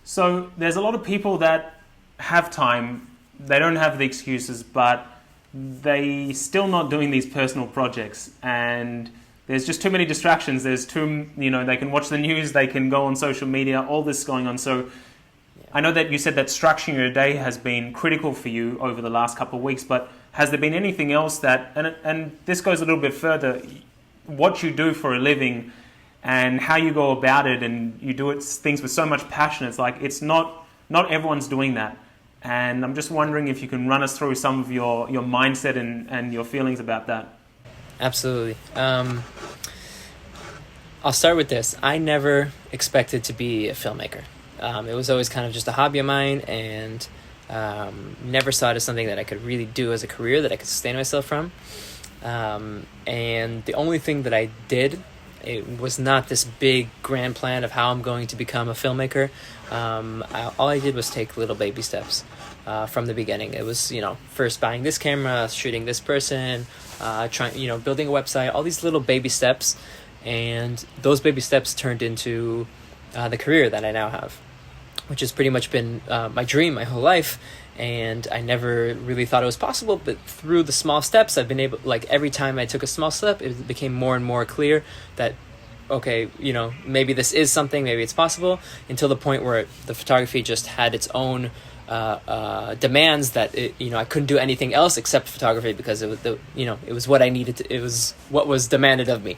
So there's a lot of people that have time, they don't have the excuses, but they still not doing these personal projects, and there's just too many distractions. There's too, they can watch the news, they can go on social media, all this going on. So I know that you said that structuring your day has been critical for you over the last couple of weeks, but has there been anything else that, and this goes a little bit further, what you do for a living and how you go about it, and you do things with so much passion. It's like, it's not everyone's doing that. And I'm just wondering if you can run us through some of your mindset and your feelings about that. Absolutely. I'll start with this. I never expected to be a filmmaker. It was always kind of just a hobby of mine, and never saw it as something that I could really do as a career, that I could sustain myself from. And the only thing that I did, it was not this big grand plan of how I'm going to become a filmmaker. All I did was take little baby steps from the beginning. It was, first buying this camera, shooting this person, building a website, all these little baby steps. And those baby steps turned into the career that I now have, which has pretty much been my dream my whole life. And I never really thought it was possible, but through the small steps, I've been able, every time I took a small step, it became more and more clear that, okay, maybe this is something, maybe it's possible, until the point where the photography just had its own demands that I couldn't do anything else except photography, because it was it was what I needed to, it was what was demanded of me.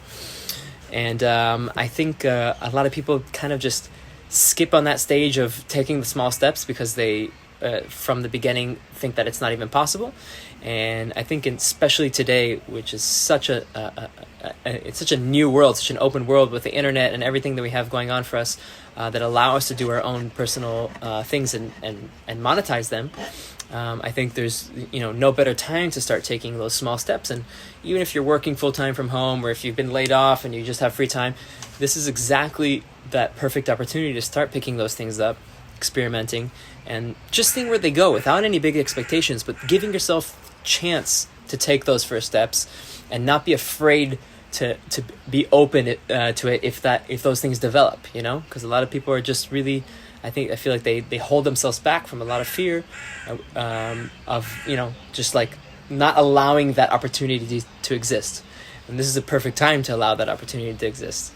And I think a lot of people kind of just skip on that stage of taking the small steps because they from the beginning think that it's not even possible. And I think especially today, which is such it's such a new world, such an open world with the internet and everything that we have going on for us, that allow us to do our own personal things and monetize them. I think there's no better time to start taking those small steps. And even if you're working full-time from home, or if you've been laid off and you just have free time, this is exactly that perfect opportunity to start picking those things up, experimenting, and just seeing where they go without any big expectations, but giving yourself chance to take those first steps and not be afraid to be open to it if those things develop, because a lot of people are just really, I feel like they hold themselves back from a lot of fear of just not allowing that opportunity to exist. And this is a perfect time to allow that opportunity to exist.